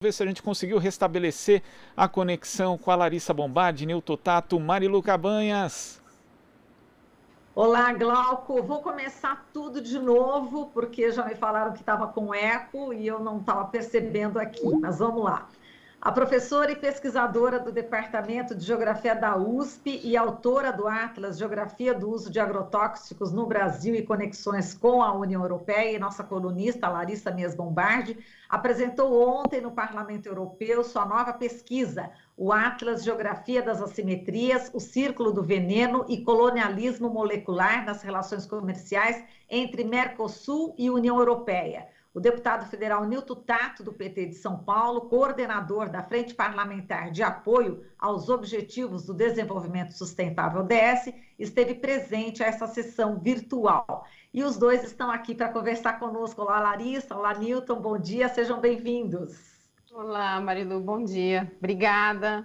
Ver se a gente conseguiu restabelecer a conexão com a Larissa Bombardi, Nilton Tato, Marilu Cabanhas. Olá, Glauco. Vou começar tudo de novo, porque já me falaram que estava com eco e eu não estava percebendo aqui, mas vamos lá. A professora e pesquisadora do Departamento de Geografia da USP e autora do Atlas Geografia do Uso de Agrotóxicos no Brasil e Conexões com a União Europeia, e nossa colunista Larissa Mies Bombardi, apresentou ontem no Parlamento Europeu sua nova pesquisa, o Atlas Geografia das Assimetrias, o Círculo do Veneno e Colonialismo Molecular nas Relações Comerciais entre Mercosul e União Europeia. O deputado federal Nilton Tato, do PT de São Paulo, coordenador da Frente Parlamentar de Apoio aos Objetivos do Desenvolvimento Sustentável ODS, esteve presente a essa sessão virtual. E os dois estão aqui para conversar conosco. Olá, Larissa. Olá, Nilton. Bom dia, sejam bem-vindos. Olá, Marilu. Bom dia. Obrigada.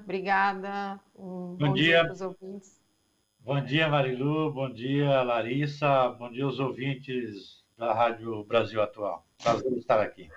Bom dia para os ouvintes. Bom dia, Marilu. Bom dia, Larissa. Bom dia aos ouvintes da Rádio Brasil Atual. Prazer estar aqui.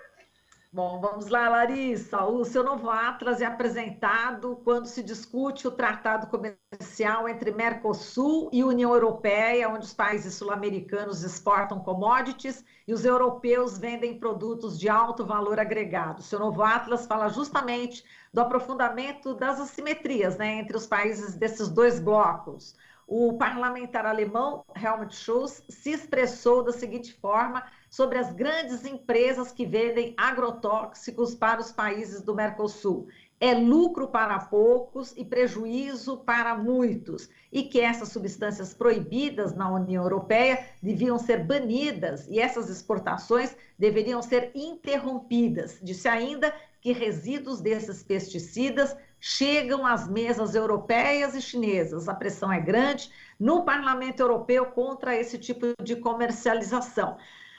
Bom, vamos lá, Larissa. O seu novo Atlas é apresentado quando se discute o tratado comercial entre Mercosul e União Europeia, onde os países sul-americanos exportam commodities e os europeus vendem produtos de alto valor agregado. O seu novo Atlas fala justamente do aprofundamento das assimetrias, entre os países desses dois blocos. O parlamentar alemão Helmut Scholz se expressou da seguinte forma sobre as grandes empresas que vendem agrotóxicos para os países do Mercosul. É lucro para poucos e prejuízo para muitos, e que essas substâncias proibidas na União Europeia deviam ser banidas e essas exportações deveriam ser interrompidas. Disse ainda que resíduos desses pesticidas chegam às mesas europeias e chinesas. A pressão é grande no Parlamento Europeu contra esse tipo de comercialização.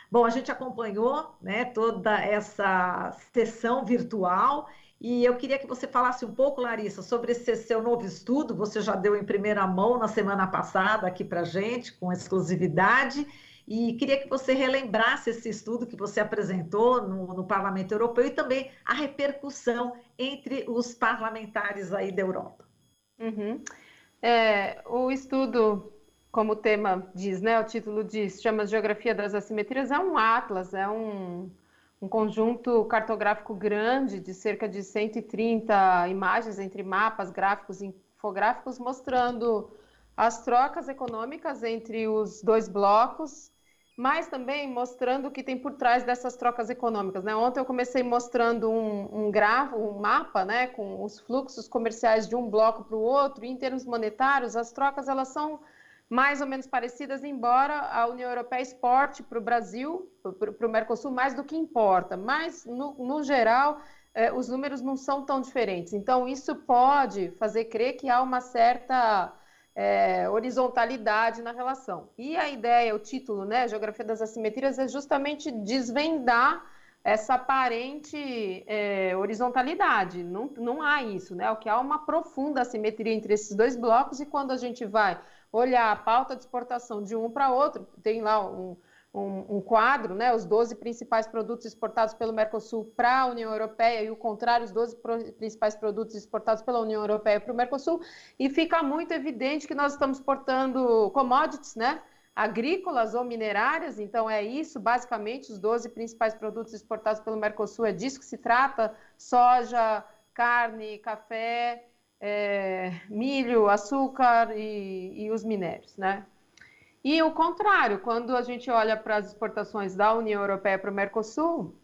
Bom, a gente acompanhou toda essa sessão virtual e eu queria que você falasse um pouco, Larissa, sobre esse seu novo estudo. Você já deu em primeira mão na semana passada aqui para a gente, com exclusividade, e queria que você relembrasse esse estudo que você apresentou no Parlamento Europeu e também a repercussão entre os parlamentares aí da Europa. O estudo, como o tema diz, o título diz, chama Geografia das Assimetrias, é um atlas, é um conjunto cartográfico grande de cerca de 130 imagens entre mapas, gráficos e infográficos, mostrando as trocas econômicas entre os dois blocos, mas também mostrando o que tem por trás dessas trocas econômicas. Ontem eu comecei mostrando um mapa, com os fluxos comerciais de um bloco para o outro, e em termos monetários, as trocas elas são mais ou menos parecidas, embora a União Europeia exporte para o Brasil, para o Mercosul, mais do que importa, mas no geral os números não são tão diferentes. Então isso pode fazer crer que há uma certa horizontalidade na relação. E a ideia, o título, Geografia das Assimetrias, é justamente desvendar essa aparente horizontalidade. Não há isso, O que há uma profunda assimetria entre esses dois blocos, e quando a gente vai olhar a pauta de exportação de um para outro, tem lá um quadro, os 12 principais produtos exportados pelo Mercosul para a União Europeia e o contrário, os 12 principais produtos exportados pela União Europeia para o Mercosul, e fica muito evidente que nós estamos exportando commodities, agrícolas ou minerárias. Então é isso, basicamente, os 12 principais produtos exportados pelo Mercosul, é disso que se trata: soja, carne, café, milho, açúcar e os minérios, E o contrário, quando a gente olha para as exportações da União Europeia para o Mercosul,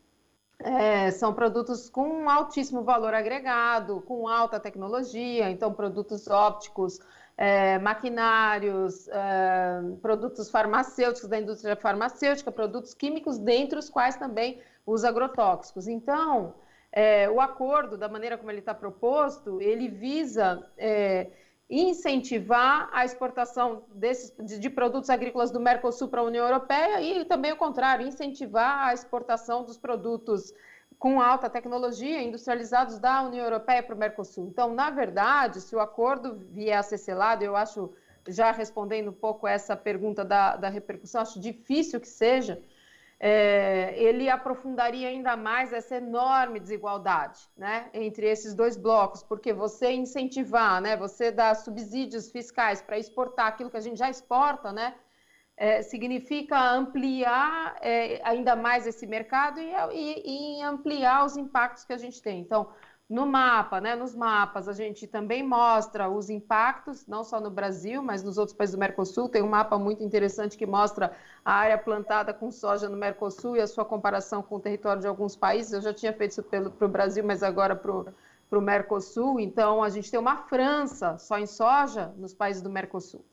são produtos com um altíssimo valor agregado, com alta tecnologia, então produtos ópticos, maquinários, produtos farmacêuticos da indústria farmacêutica, produtos químicos, dentre os quais também os agrotóxicos. Então, o acordo, da maneira como ele está proposto, ele visa incentivar a exportação de produtos agrícolas do Mercosul para a União Europeia e também o contrário, incentivar a exportação dos produtos com alta tecnologia industrializados da União Europeia para o Mercosul. Então, na verdade, se o acordo vier a ser selado, eu acho, já respondendo um pouco essa pergunta da repercussão, acho difícil que seja, ele aprofundaria ainda mais essa enorme desigualdade, né, entre esses dois blocos, porque você incentivar, né, você dar subsídios fiscais para exportar aquilo que a gente já exporta, né, significa ampliar ainda mais esse mercado e ampliar os impactos que a gente tem. Então, no mapa, né, nos mapas, a gente também mostra os impactos, não só no Brasil, mas nos outros países do Mercosul. Tem um mapa muito interessante que mostra a área plantada com soja no Mercosul e a sua comparação com o território de alguns países. Eu já tinha feito isso para o Brasil, mas agora para o Mercosul. Então, a gente tem uma França só em soja nos países do Mercosul.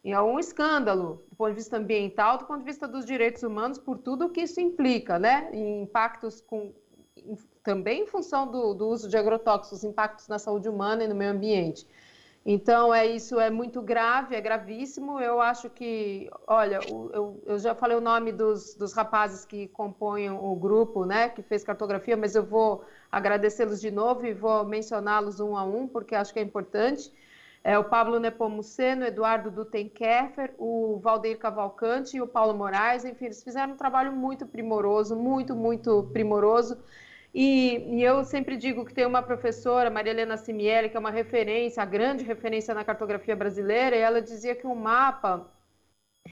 E é um escândalo do ponto de vista ambiental, do ponto de vista dos direitos humanos, por tudo o que isso implica, né? Impactos também em função do uso de agrotóxicos, impactos na saúde humana e no meio ambiente. Então, isso é muito grave, é gravíssimo. Eu acho que, olha, eu já falei o nome dos rapazes que compõem o grupo, né, que fez cartografia, mas eu vou agradecê-los de novo e vou mencioná-los um a um, porque acho que é importante. O Pablo Nepomuceno, o Eduardo Dutenkerfer, o Valdeir Cavalcante e o Paulo Moraes. Enfim, eles fizeram um trabalho muito primoroso, muito primoroso. E eu sempre digo que tem uma professora, Maria Helena Simielli, que é uma referência, a grande referência na cartografia brasileira, e ela dizia que um mapa,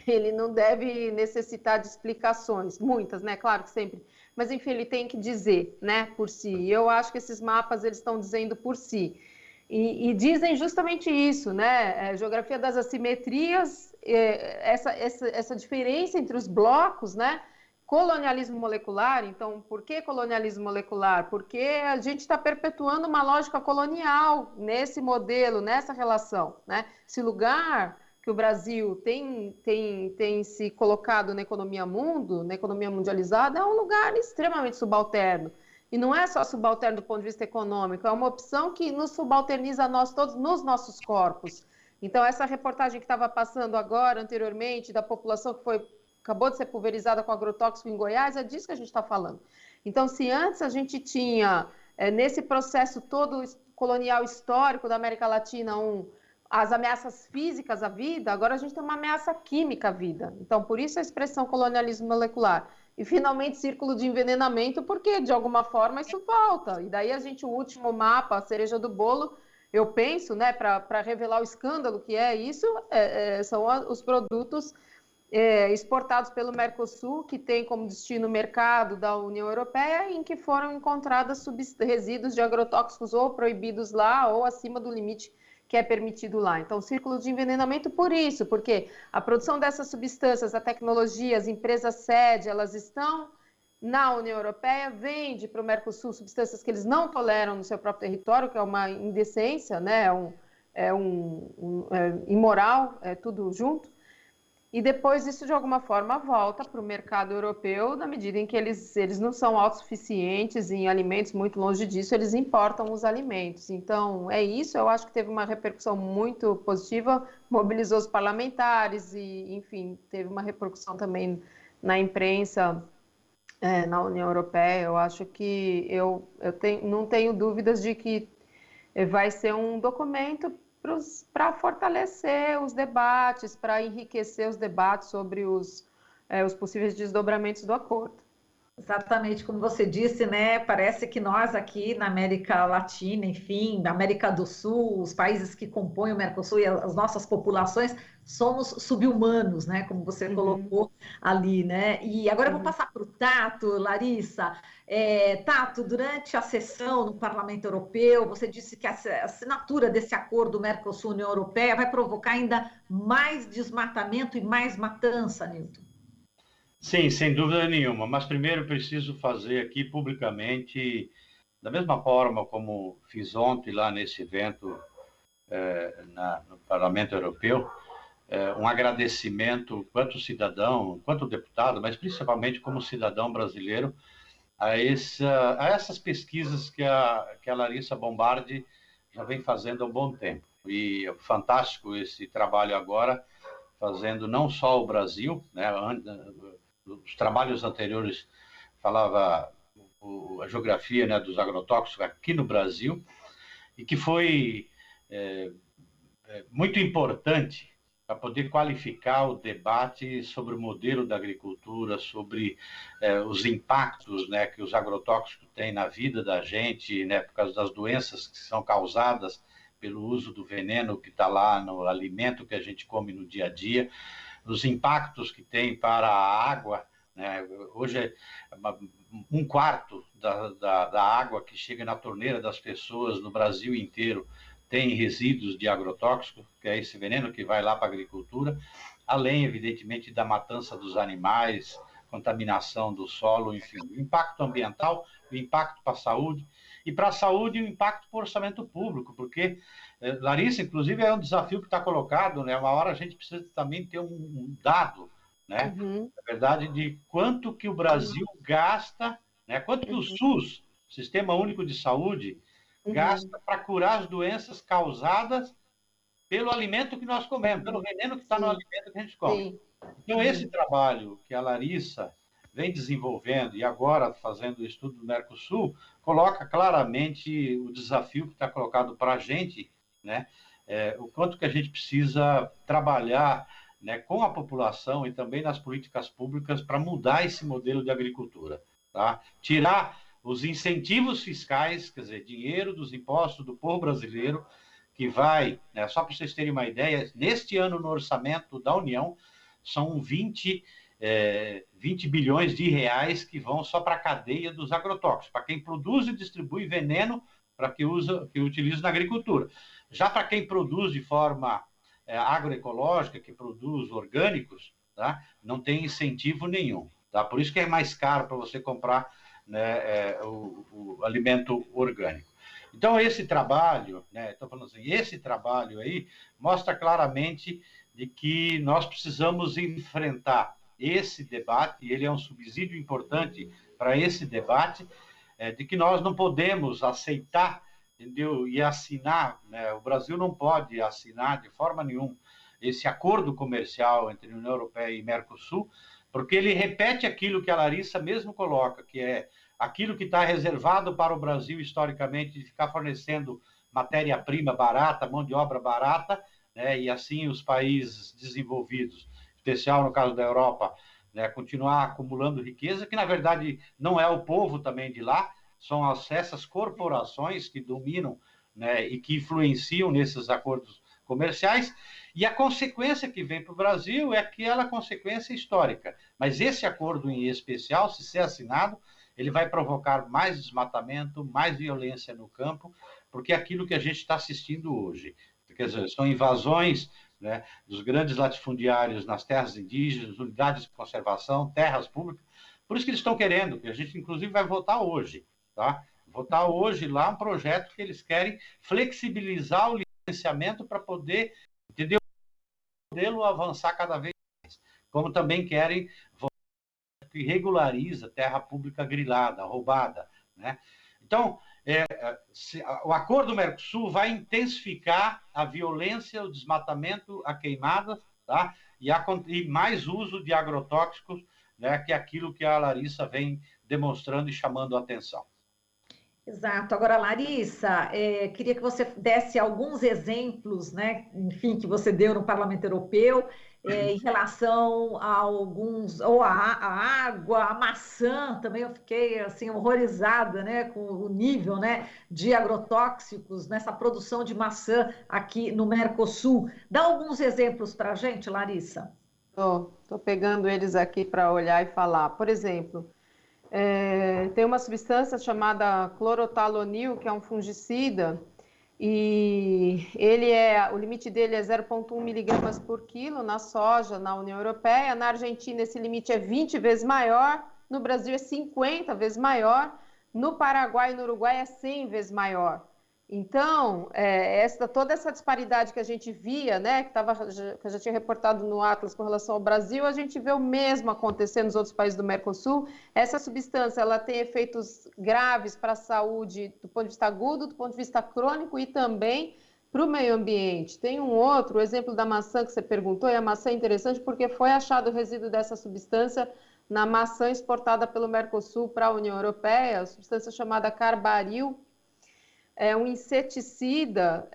ele não deve necessitar de explicações, muitas, né? Claro que sempre, mas enfim, ele tem que dizer, né, por si. E eu acho que esses mapas, eles estão dizendo por si. E dizem justamente isso, né? Geografia das assimetrias, essa diferença entre os blocos, né? Colonialismo molecular. Então, por que colonialismo molecular? Porque a gente está perpetuando uma lógica colonial nesse modelo, nessa relação, né? Esse lugar que o Brasil tem se colocado na economia mundo, na economia mundializada, é um lugar extremamente subalterno. E não é só subalterno do ponto de vista econômico, é uma opção que nos subalterniza a nós todos nos nossos corpos. Então, essa reportagem que estava passando agora, anteriormente, da população que acabou de ser pulverizada com agrotóxico em Goiás, é disso que a gente está falando. Então, se antes a gente tinha, nesse processo todo colonial histórico da América Latina, as ameaças físicas à vida, agora a gente tem uma ameaça química à vida. Então, por isso a expressão colonialismo molecular. E, finalmente, círculo de envenenamento, porque, de alguma forma, isso volta. E daí o último mapa, a cereja do bolo, eu penso, né, para revelar o escândalo que é isso, são os produtos exportados pelo Mercosul, que tem como destino o mercado da União Europeia, em que foram encontrados resíduos de agrotóxicos ou proibidos lá, ou acima do limite que é permitido lá. Então, círculo de envenenamento por isso, porque a produção dessas substâncias, a tecnologia, as empresas sede, elas estão na União Europeia, vende para o Mercosul substâncias que eles não toleram no seu próprio território, que é uma indecência, né? é imoral, é tudo junto. E depois isso, de alguma forma, volta para o mercado europeu, na medida em que eles não são autossuficientes em alimentos, muito longe disso, eles importam os alimentos. Então, é isso, eu acho que teve uma repercussão muito positiva, mobilizou os parlamentares e, enfim, teve uma repercussão também na imprensa, na União Europeia. Eu acho que não tenho dúvidas de que vai ser um documento para fortalecer os debates, para enriquecer os debates sobre os possíveis desdobramentos do acordo. Exatamente como você disse, né? Parece que nós aqui na América Latina, enfim, na América do Sul, os países que compõem o Mercosul e as nossas populações, somos sub-humanos, né? Como você colocou ali, né? E agora eu vou passar para o Tato, Larissa. Tato, durante a sessão no Parlamento Europeu, você disse que a assinatura desse acordo Mercosul-União Europeia vai provocar ainda mais desmatamento e mais matança, Nilton. Sim, sem dúvida nenhuma. Mas primeiro preciso fazer aqui publicamente, da mesma forma como fiz ontem lá nesse evento no Parlamento Europeu, um agradecimento quanto cidadão, quanto deputado, mas principalmente como cidadão brasileiro, a essas pesquisas que a Larissa Bombardi já vem fazendo há um bom tempo. E é fantástico esse trabalho agora, fazendo não só o Brasil, né? Os trabalhos anteriores falava a geografia, né, dos agrotóxicos aqui no Brasil, e que foi muito importante para poder qualificar o debate sobre o modelo da agricultura, sobre os impactos, né, que os agrotóxicos têm na vida da gente, né, por causa das doenças que são causadas pelo uso do veneno que está lá no alimento que a gente come no dia a dia, os impactos que tem para a água, né? Hoje, 1/4 da água que chega na torneira das pessoas no Brasil inteiro tem resíduos de agrotóxico, que é esse veneno que vai lá para a agricultura, além, evidentemente, da matança dos animais, contaminação do solo, enfim, o impacto ambiental, o impacto para a saúde, e para a saúde o impacto para o orçamento público, porque, Larissa, inclusive, é um desafio que está colocado, né? Uma hora a gente precisa também ter um dado, né? Na verdade, de quanto que o Brasil gasta, né? Quanto que o SUS, Sistema Único de Saúde, gasta para curar as doenças causadas pelo alimento que nós comemos, pelo veneno que está no alimento que a gente come. Sim. Então, esse trabalho que a Larissa vem desenvolvendo e agora fazendo o estudo do Mercosul, coloca claramente o desafio que está colocado para a gente, né? O quanto que a gente precisa trabalhar, né, com a população e também nas políticas públicas para mudar esse modelo de agricultura, tá? Tirar os incentivos fiscais, quer dizer, dinheiro dos impostos do povo brasileiro, que vai, né, só para vocês terem uma ideia, neste ano no orçamento da União, são 20 bilhões de reais que vão só para a cadeia dos agrotóxicos, para quem produz e distribui veneno para que utiliza na agricultura. Já para quem produz de forma agroecológica, que produz orgânicos, tá, não tem incentivo nenhum. Tá? Por isso que é mais caro para você comprar, né, o alimento orgânico. Então, esse trabalho, né, estou falando assim, esse trabalho aí mostra claramente de que nós precisamos enfrentar esse debate, e ele é um subsídio importante para esse debate, de que nós não podemos aceitar, entendeu, e assinar, né, o Brasil não pode assinar de forma nenhuma esse acordo comercial entre a União Europeia e Mercosul, porque ele repete aquilo que a Larissa mesmo coloca, que é aquilo que está reservado para o Brasil historicamente, de ficar fornecendo matéria-prima barata, mão de obra barata, né, e assim os países desenvolvidos, em especial no caso da Europa, né, continuar acumulando riqueza, que na verdade não é o povo também de lá, são essas corporações que dominam, né, e que influenciam nesses acordos comerciais, e a consequência que vem para o Brasil é aquela consequência histórica. Mas esse acordo em especial, se ser assinado, ele vai provocar mais desmatamento, mais violência no campo, porque é aquilo que a gente está assistindo hoje. Quer dizer, são invasões, né, dos grandes latifundiários nas terras indígenas, unidades de conservação, terras públicas. Por isso que eles estão querendo, que a gente inclusive vai votar hoje, tá? Votar hoje lá um projeto que eles querem flexibilizar o licenciamento para poder, entendeu, o modelo avançar cada vez mais. Como também querem que regulariza terra pública grilada, roubada, né? Então, o acordo do Mercosul vai intensificar a violência, o desmatamento, a queimada, tá? E mais uso de agrotóxicos, né, que é aquilo que a Larissa vem demonstrando e chamando a atenção. Exato. Agora, Larissa, queria que você desse alguns exemplos, né, enfim, que você deu no Parlamento Europeu, em relação a alguns, ou a água, a maçã, também eu fiquei assim horrorizada, né, com o nível, né, de agrotóxicos nessa produção de aqui no Mercosul. Dá alguns exemplos para a gente, Larissa. Estou pegando eles aqui para olhar e falar. Por exemplo, tem uma substância chamada clorotalonil, que é um fungicida, e o limite dele é 0,1 miligramas por quilo na soja, na União Europeia. Na Argentina esse limite é 20 vezes maior, no Brasil é 50 vezes maior, no Paraguai e no Uruguai é 100 vezes maior. Então, toda essa disparidade que a gente via, né, que eu já tinha reportado no Atlas com relação ao Brasil, a gente vê o mesmo acontecer nos outros países do Mercosul. Essa substância ela tem efeitos graves para a saúde do ponto de vista agudo, do ponto de vista crônico e também para o meio ambiente. Tem o exemplo da maçã que você perguntou, e a maçã é interessante porque foi achado o resíduo dessa substância na maçã exportada pelo Mercosul para a União Europeia, a substância chamada carbaril. um inseticida,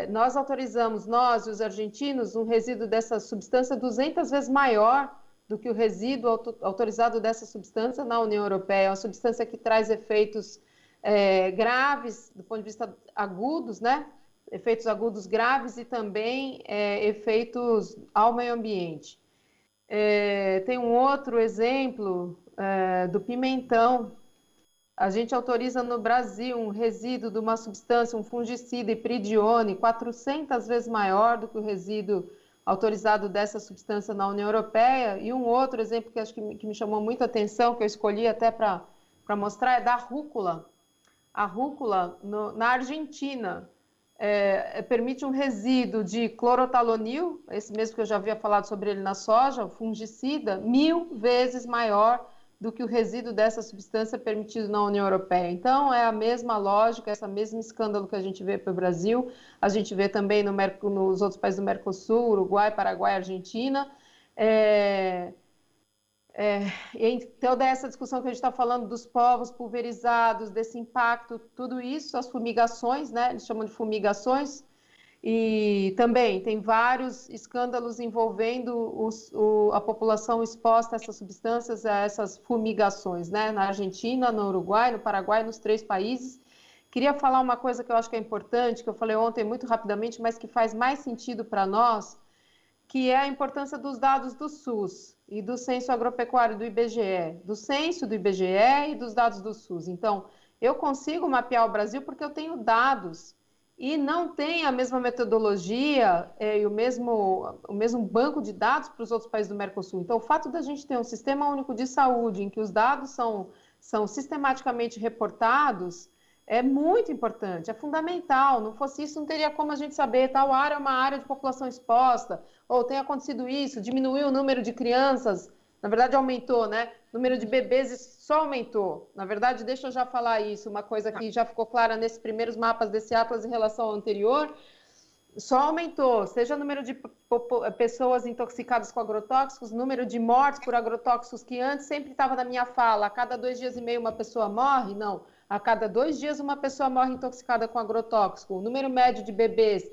nós autorizamos, nós e os argentinos, um resíduo dessa substância 200 vezes maior do que o resíduo autorizado dessa substância na União Europeia. É uma substância que traz efeitos graves, do ponto de vista agudos, né? Efeitos agudos graves e também efeitos ao meio ambiente. Tem um outro exemplo do pimentão. A gente autoriza no Brasil um resíduo de uma substância, um fungicida, ipridione, 400 vezes maior do que o resíduo autorizado dessa substância na União Europeia. E um outro exemplo que acho que me chamou muita atenção, que eu escolhi até para mostrar, é da rúcula. A rúcula, na Argentina, permite um resíduo de clorotalonil, esse mesmo que eu já havia falado sobre ele na soja, o fungicida, 1000 vezes maior do que o resíduo dessa substância permitido na União Europeia. Então, é a mesma lógica, esse mesmo escândalo que a gente vê para o Brasil, a gente vê também nos outros países do Mercosul, Uruguai, Paraguai, Argentina. Então, dessa discussão que a gente está falando dos povos pulverizados, desse impacto, tudo isso, as fumigações, né? Eles chamam de fumigações, e também tem vários escândalos envolvendo a população exposta a essas substâncias, a essas fumigações, né? Na Argentina, no Uruguai, no Paraguai, nos 3 países. Queria falar uma coisa que eu acho que é importante, que eu falei ontem muito rapidamente, mas que faz mais sentido para nós, que é a importância dos dados do SUS e do Censo Agropecuário do IBGE, do censo do IBGE e dos dados do SUS. Então, eu consigo mapear o Brasil porque eu tenho dados e não tem a mesma metodologia e o mesmo banco de dados para os outros países do Mercosul. Então, o fato da gente ter um sistema único de saúde em que os dados são sistematicamente reportados é muito importante, é fundamental. Não fosse isso, não teria como a gente saber tal área é uma área de população exposta, ou tem acontecido isso, diminuiu o número de crianças, na verdade aumentou, né? O número de bebês só aumentou. Na verdade, deixa eu já falar isso, uma coisa que já ficou clara nesses primeiros mapas desse Atlas em relação ao anterior, só aumentou, seja o número de pessoas intoxicadas com agrotóxicos, número de mortes por agrotóxicos, que antes sempre estava na minha fala, a cada 2 dias e meio uma pessoa morre, não. A cada 2 dias uma pessoa morre intoxicada com agrotóxico. O número médio de bebês,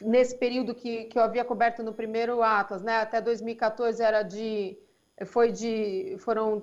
nesse período que eu havia coberto no primeiro Atlas, né, até 2014 foram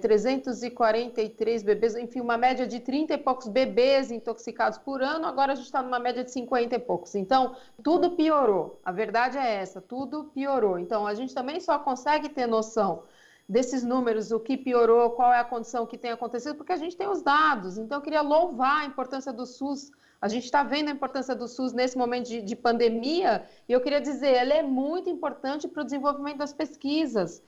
343 bebês, enfim, uma média de 30 e poucos bebês intoxicados por ano, agora a gente está numa média de 50 e poucos. Então, tudo piorou. A verdade é essa, tudo piorou. Então, a gente também só consegue ter noção desses números, o que piorou, qual é a condição que tem acontecido, porque a gente tem os dados. Então, eu queria louvar a importância do SUS. A gente está vendo a importância do SUS nesse momento de pandemia, e eu queria dizer, ela é muito importante para o desenvolvimento das pesquisas.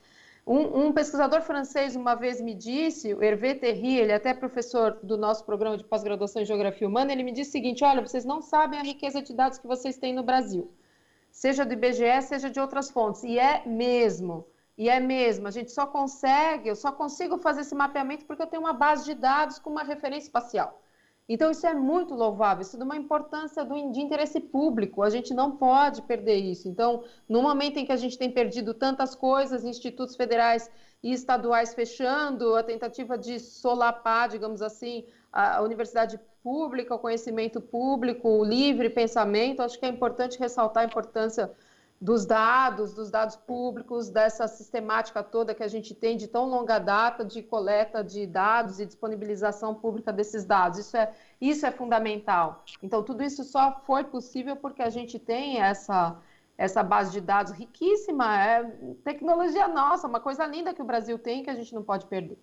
Um pesquisador francês uma vez me disse, o Hervé Terry, ele é até professor do nosso programa de pós-graduação em Geografia Humana, ele me disse o seguinte, olha, vocês não sabem a riqueza de dados que vocês têm no Brasil, seja do IBGE, seja de outras fontes, e é mesmo, a gente eu só consigo fazer esse mapeamento porque eu tenho uma base de dados com uma referência espacial. Então, isso é muito louvável, isso é de uma importância de interesse público, a gente não pode perder isso. Então, no momento em que a gente tem perdido tantas coisas, institutos federais e estaduais fechando, a tentativa de solapar, digamos assim, a universidade pública, o conhecimento público, o livre pensamento, acho que é importante ressaltar a importância dos dados públicos, dessa sistemática toda que a gente tem de tão longa data de coleta de dados e disponibilização pública desses dados. Isso é fundamental. Então, tudo isso só foi possível porque a gente tem essa base de dados riquíssima, tecnologia nossa, uma coisa linda que o Brasil tem que a gente não pode perder.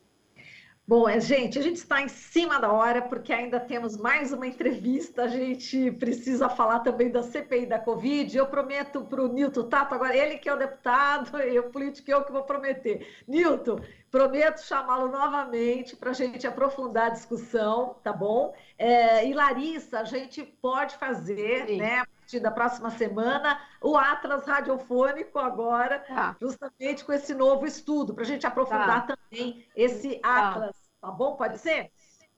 Bom, gente, a gente está em cima da hora, porque ainda temos mais uma entrevista, a gente precisa falar também da CPI da Covid. Eu prometo para o Nilton Tato, agora ele que é o deputado, e o político eu que vou prometer. Nilton, prometo chamá-lo novamente para a gente aprofundar a discussão, tá bom? E Larissa, a gente pode fazer, sim, né, a partir da próxima semana, o Atlas radiofônico agora, justamente com esse novo estudo, para a gente aprofundar também esse Atlas, tá bom? Pode ser?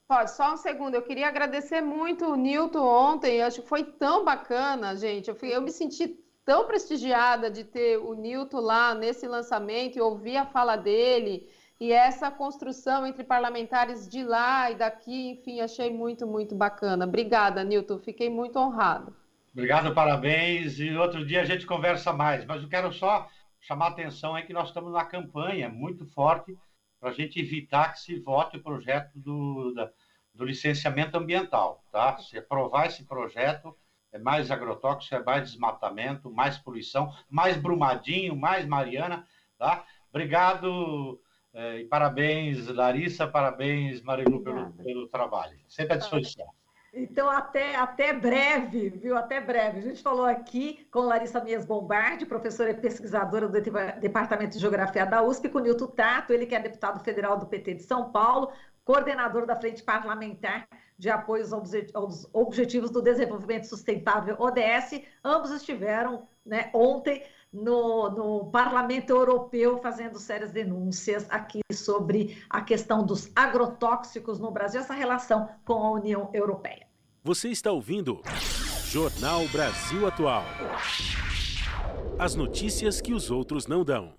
Pode, só um segundo, eu queria agradecer muito o Nilton ontem, acho que foi tão bacana, gente, eu me senti tão prestigiada de ter o Nilton lá nesse lançamento e ouvir a fala dele, E essa construção entre parlamentares de lá e daqui, enfim, achei muito, muito bacana. Obrigada, Newton, fiquei muito honrado. Obrigado, parabéns. E outro dia a gente conversa mais. Mas eu quero só chamar a atenção aí que nós estamos numa campanha muito forte para a gente evitar que se vote o projeto do licenciamento ambiental. Tá? Se aprovar esse projeto, é mais agrotóxico, é mais desmatamento, mais poluição, mais Brumadinho, mais Mariana. Tá? Obrigado e parabéns, Larissa, parabéns, Marilu, pelo trabalho. Sempre à disposição. Então, até breve, viu? Até breve. A gente falou aqui com Larissa Mies Bombardi, professora e pesquisadora do Departamento de Geografia da USP, com o Newton Tato, ele que é deputado federal do PT de São Paulo, coordenador da Frente Parlamentar de Apoio aos Objetivos do Desenvolvimento Sustentável, ODS. Ambos estiveram, né, ontem no Parlamento Europeu fazendo sérias denúncias aqui sobre a questão dos agrotóxicos no Brasil, essa relação com a União Europeia. Você está ouvindo Jornal Brasil Atual. As notícias que os outros não dão.